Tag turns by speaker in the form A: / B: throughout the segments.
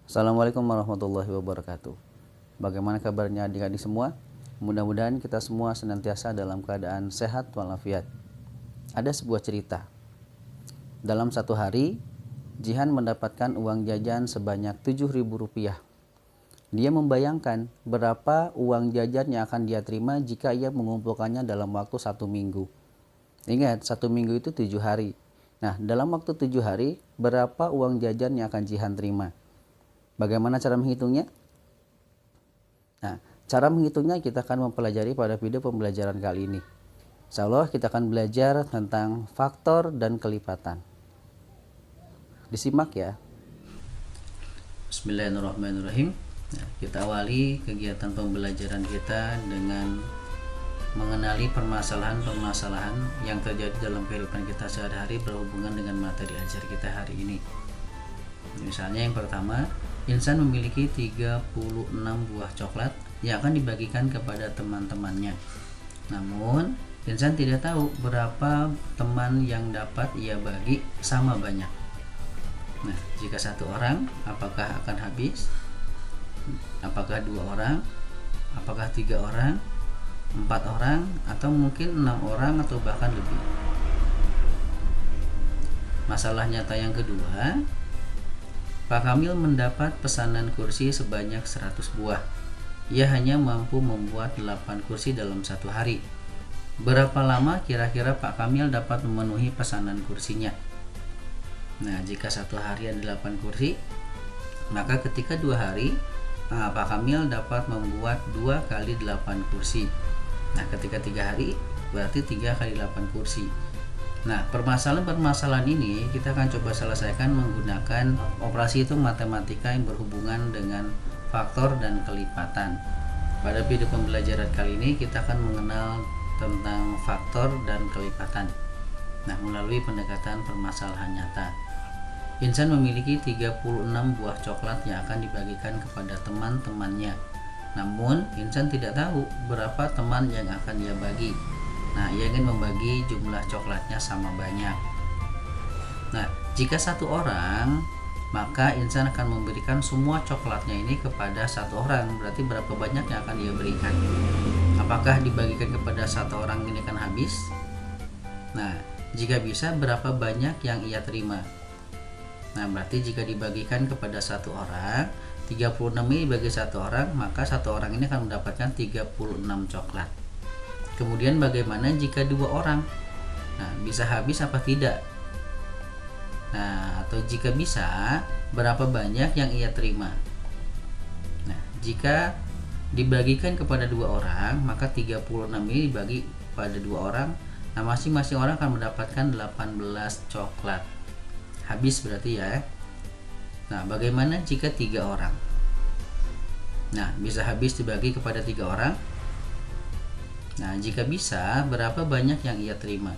A: Assalamualaikum warahmatullahi wabarakatuh. Bagaimana kabarnya adik-adik semua? Mudah-mudahan kita semua senantiasa dalam keadaan sehat walafiat. Ada sebuah cerita. Dalam satu hari, Jihan mendapatkan uang jajan sebanyak Rp7.000. Dia membayangkan berapa uang jajan yang akan dia terima jika ia mengumpulkannya dalam waktu 1 minggu. Ingat, 1 minggu itu 7 hari. Nah, dalam waktu 7 hari, berapa uang jajan yang akan Jihan terima? Bagaimana cara menghitungnya? Nah, cara menghitungnya kita akan mempelajari pada video pembelajaran kali ini. Insya Allah kita akan belajar tentang faktor dan kelipatan. Disimak ya. Bismillahirrahmanirrahim. Nah, kita awali kegiatan pembelajaran kita dengan mengenali permasalahan-permasalahan yang terjadi dalam kehidupan kita sehari-hari berhubungan dengan materi ajar kita hari ini. Misalnya yang pertama, insan memiliki 36 buah coklat yang akan dibagikan kepada teman-temannya. Namun, insan tidak tahu berapa teman yang dapat ia bagi sama banyak. Nah, jika 1 orang, apakah akan habis? Apakah 2 orang? Apakah 3 orang? 4 orang? Atau mungkin 6 orang atau bahkan lebih? Masalah nyata yang kedua, Pak Kamil mendapat pesanan kursi sebanyak 100 buah. Ia hanya mampu membuat 8 kursi dalam 1 hari. Berapa lama kira-kira Pak Kamil dapat memenuhi pesanan kursinya? Nah, jika 1 hari ada 8 kursi, maka ketika 2 hari, Pak Kamil dapat membuat 2 kali 8 kursi. Nah, ketika 3 hari, berarti 3 kali 8 kursi. Nah, permasalahan-permasalahan ini kita akan coba selesaikan menggunakan operasi hitung matematika yang berhubungan dengan faktor dan kelipatan. Pada video pembelajaran kali ini kita akan mengenal tentang faktor dan kelipatan. Nah, melalui pendekatan permasalahan nyata. Insan memiliki 36 buah coklat yang akan dibagikan kepada teman-temannya. Namun, insan tidak tahu berapa teman yang akan ia bagi. Nah, ia ingin membagi jumlah coklatnya sama banyak. Nah, jika 1 orang, maka insan akan memberikan semua coklatnya ini kepada 1 orang. Berarti berapa banyak yang akan dia berikan? Apakah dibagikan kepada 1 orang ini akan habis? Nah, jika bisa, berapa banyak yang ia terima? Nah, berarti jika dibagikan kepada 1 orang, 36 ini bagi 1 orang, maka 1 orang ini akan mendapatkan 36 coklat. Kemudian bagaimana jika 2 orang? Nah, bisa habis apa tidak? Nah, atau jika bisa, berapa banyak yang ia terima? Nah, jika dibagikan kepada 2 orang, maka 36 ini dibagi pada 2 orang. Nah, masing-masing orang akan mendapatkan 18 coklat. Habis berarti ya. Nah, bagaimana jika 3 orang? Nah, bisa habis dibagi kepada 3 orang. Nah, jika bisa, berapa banyak yang ia terima?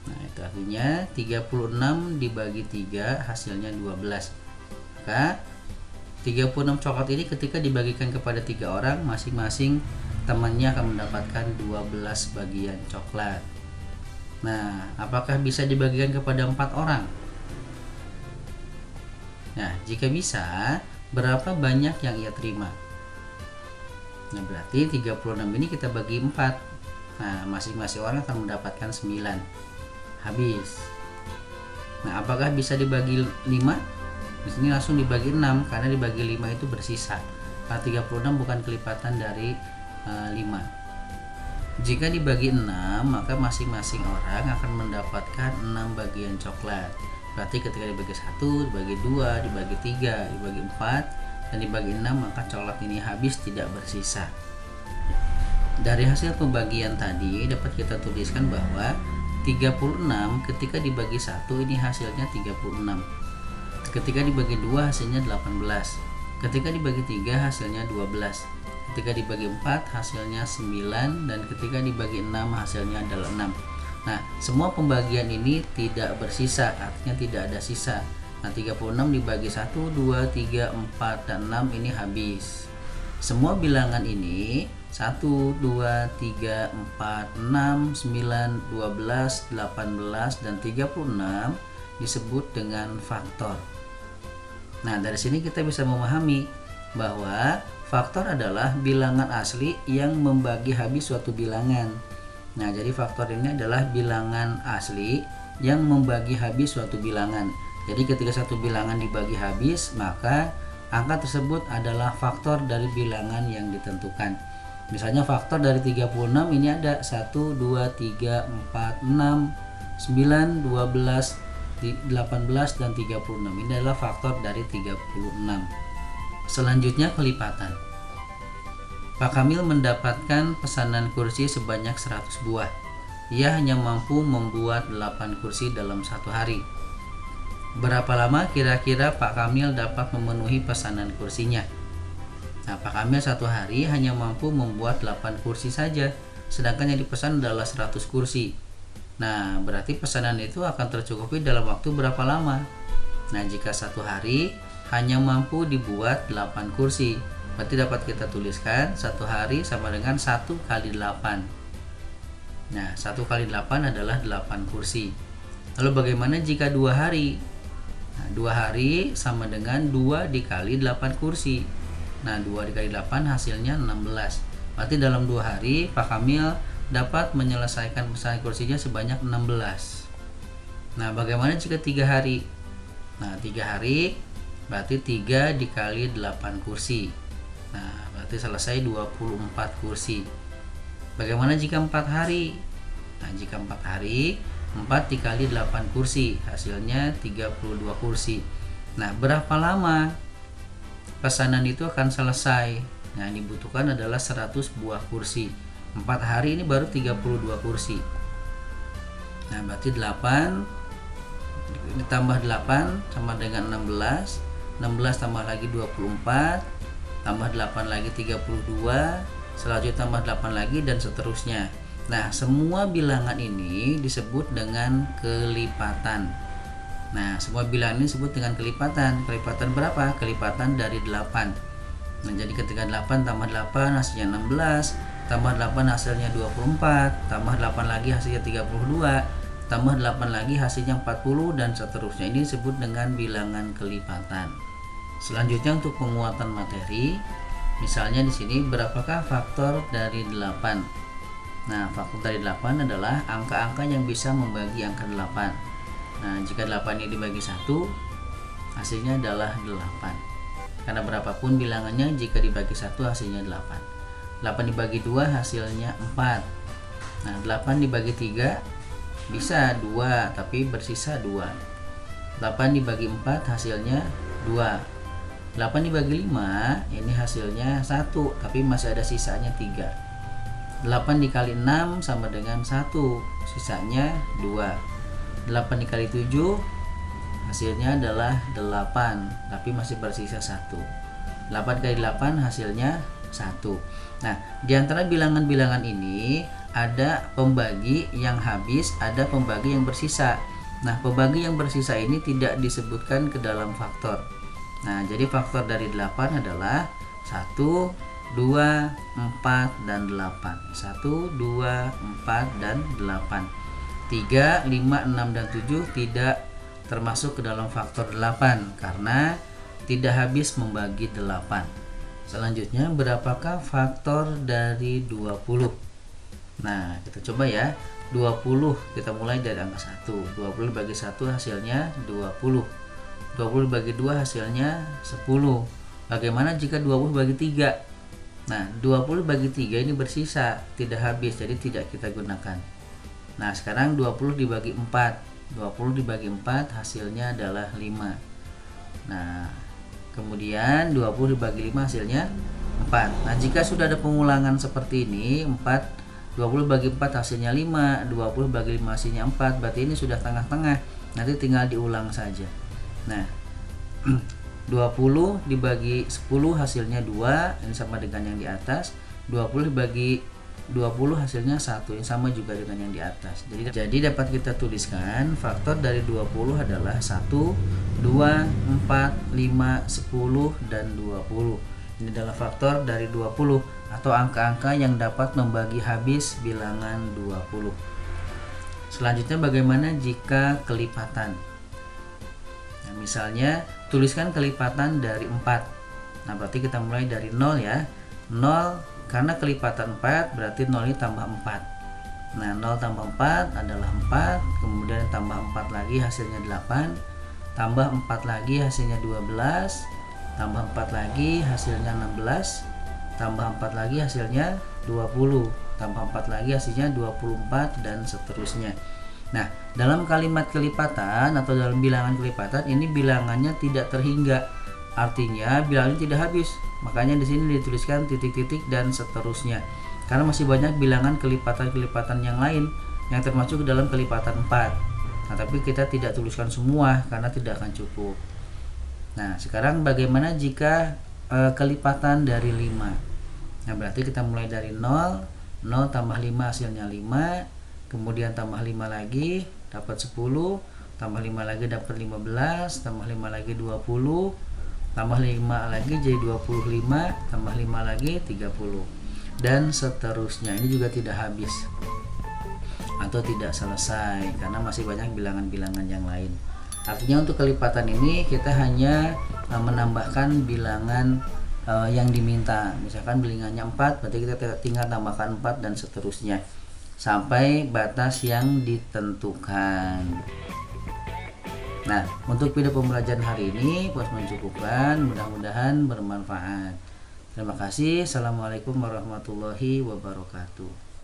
A: Nah, itu artinya 36 dibagi 3 hasilnya 12. Maka 36 coklat ini ketika dibagikan kepada 3 orang, masing-masing temannya akan mendapatkan 12 bagian coklat. Nah, apakah bisa dibagikan kepada 4 orang? Nah, jika bisa, berapa banyak yang ia terima? Nah, berarti 36 ini kita bagi 4. Nah, masing-masing orang akan mendapatkan 9. Habis. Nah, apakah bisa dibagi 5? Di sini langsung dibagi 6 karena dibagi 5 itu bersisa. Karena 36 bukan kelipatan dari 5. Jika dibagi 6, maka masing-masing orang akan mendapatkan 6 bagian coklat. Berarti ketika dibagi 1, dibagi 2, dibagi 3, dibagi 4, dan dibagi 6, maka coklat ini habis tidak bersisa. Dari hasil pembagian tadi dapat kita tuliskan bahwa 36 ketika dibagi 1 ini hasilnya 36. Ketika dibagi 2 hasilnya 18. Ketika dibagi 3 hasilnya 12. Ketika dibagi 4 hasilnya 9, dan ketika dibagi 6 hasilnya adalah 6. Nah, semua pembagian ini tidak bersisa, artinya tidak ada sisa. Nah, 36 dibagi 1, 2, 3, 4, dan 6 ini habis. Semua bilangan ini 1, 2, 3, 4, 6, 9, 12, 18, dan 36 disebut dengan faktor. Nah, dari sini kita bisa memahami bahwa faktor adalah bilangan asli yang membagi habis suatu bilangan. Nah, jadi faktor ini adalah bilangan asli yang membagi habis suatu bilangan. Jadi ketika satu bilangan dibagi habis, maka angka tersebut adalah faktor dari bilangan yang ditentukan. Misalnya faktor dari 36 ini ada 1, 2, 3, 4, 6, 9, 12, 18, dan 36. Ini adalah faktor dari 36. Selanjutnya kelipatan. Pak Kamil mendapatkan pesanan kursi sebanyak 100 buah. Ia hanya mampu membuat 8 kursi dalam satu hari. Berapa lama kira-kira Pak Kamil dapat memenuhi pesanan kursinya? Nah, Pak Kamil satu hari hanya mampu membuat 8 kursi saja, sedangkan yang dipesan adalah 100 kursi. Nah, berarti pesanan itu akan tercukupi dalam waktu berapa lama? Nah, jika satu hari hanya mampu dibuat 8 kursi, berarti dapat kita tuliskan satu hari sama dengan 1 kali 8. Nah, 1 kali 8 adalah 8 kursi. Lalu bagaimana jika 2 hari? Nah, 2 hari sama dengan 2 dikali 8 kursi. Nah, 2 dikali 8 hasilnya 16. Berarti dalam 2 hari Pak Kamil dapat menyelesaikan pesanan kursinya sebanyak 16. Nah, bagaimana jika 3 hari? Nah, 3 hari berarti 3 dikali 8 kursi. Nah, berarti selesai 24 kursi. Bagaimana jika 4 hari? Nah, jika 4 hari, 4 dikali 8 kursi, hasilnya 32 kursi. Nah, berapa lama pesanan itu akan selesai? Nah, yang dibutuhkan adalah 100 buah kursi. 4 hari ini baru 32 kursi. Nah, berarti 8 ditambah 8 sama dengan 16. 16 tambah lagi 24, tambah 8 lagi 32, selanjutnya tambah 8 lagi, dan seterusnya. Nah, semua bilangan ini disebut dengan kelipatan. Nah, semua bilangan ini disebut dengan kelipatan. Kelipatan berapa? Kelipatan dari 8. Nah, jadi ketika 8 tambah 8 hasilnya 16, tambah 8 hasilnya 24, tambah 8 lagi hasilnya 32, tambah 8 lagi hasilnya 40, dan seterusnya. Ini disebut dengan bilangan kelipatan. Selanjutnya untuk penguatan materi, misalnya di sini berapakah faktor dari 8? Nah, faktor dari 8 adalah angka-angka yang bisa membagi angka 8. Nah, jika 8 ini dibagi 1, hasilnya adalah 8. Karena berapapun bilangannya, jika dibagi 1 hasilnya 8. 8 dibagi 2 hasilnya 4. Nah, 8 dibagi 3 bisa 2, tapi bersisa 2. 8 dibagi 4 hasilnya 2. 8 dibagi 5 ini hasilnya 1, tapi masih ada sisanya 3. 8 dikali 6 sama dengan 1, sisanya 2. 8 dikali 7 hasilnya adalah 8, tapi masih bersisa 1. 8 kali 8 hasilnya 1. Nah, di antara bilangan-bilangan ini ada pembagi yang habis, ada pembagi yang bersisa. Nah, pembagi yang bersisa ini tidak disebutkan ke dalam faktor. Nah, jadi faktor dari 8 adalah 1, 2, 4, dan 8. 1, 2, 4, dan 8. 3, 5, 6, dan 7 tidak termasuk ke dalam faktor 8 karena tidak habis membagi 8. Selanjutnya, berapakah faktor dari 20? Nah, kita coba ya. 20 kita mulai dari angka 1. 20 bagi 1 hasilnya 20. 20 bagi 2 hasilnya 10. Bagaimana jika 20 bagi 3? Nah, 20 bagi 3 ini bersisa, tidak habis, jadi tidak kita gunakan. Nah, sekarang 20 dibagi 4. 20 dibagi 4 hasilnya adalah 5. Nah, kemudian 20 dibagi 5 hasilnya 4. Nah, jika sudah ada pengulangan seperti ini, 20 bagi 4 hasilnya 5, 20 bagi 5 hasilnya 4, berarti ini sudah tengah-tengah. Nanti tinggal diulang saja. Nah, 20 dibagi 10 hasilnya 2, ini sama dengan yang di atas. 20 dibagi 20 hasilnya 1, yang sama juga dengan yang di atas. Jadi dapat kita tuliskan faktor dari 20 adalah 1, 2, 4, 5, 10, dan 20. Ini adalah faktor dari 20 atau angka-angka yang dapat membagi habis bilangan 20. Selanjutnya, bagaimana jika kelipatan? Nah, misalnya tuliskan kelipatan dari 4. Nah, berarti kita mulai dari 0 ya. 0 karena kelipatan 4 berarti 0 ini tambah 4. Nah, 0 tambah 4 adalah 4, kemudian tambah 4 lagi hasilnya 8, tambah 4 lagi hasilnya 12, tambah 4 lagi hasilnya 16, tambah 4 lagi hasilnya 20, tambah 4 lagi hasilnya 24, dan seterusnya. Nah, dalam kalimat kelipatan atau dalam bilangan kelipatan ini bilangannya tidak terhingga. Artinya bilangannya tidak habis. Makanya di sini dituliskan titik-titik dan seterusnya. Karena masih banyak bilangan kelipatan-kelipatan yang lain yang termasuk dalam kelipatan 4. Nah, tapi kita tidak tuliskan semua karena tidak akan cukup. Nah, sekarang bagaimana jika kelipatan dari 5? Nah, berarti kita mulai dari 0, 0 tambah 5 hasilnya 5, kemudian tambah 5 lagi dapat 10, tambah 5 lagi dapat 15, tambah 5 lagi 20, tambah 5 lagi jadi 25, tambah 5 lagi 30, dan seterusnya. Ini juga tidak habis atau tidak selesai karena masih banyak bilangan-bilangan yang lain. Artinya untuk kelipatan ini kita hanya menambahkan bilangan yang diminta. Misalkan bilangannya 4, berarti kita tinggal tambahkan 4 dan seterusnya sampai batas yang ditentukan. Nah, untuk video pembelajaran hari ini Puas mencukupkan, mudah-mudahan bermanfaat. Terima kasih. Assalamualaikum warahmatullahi wabarakatuh.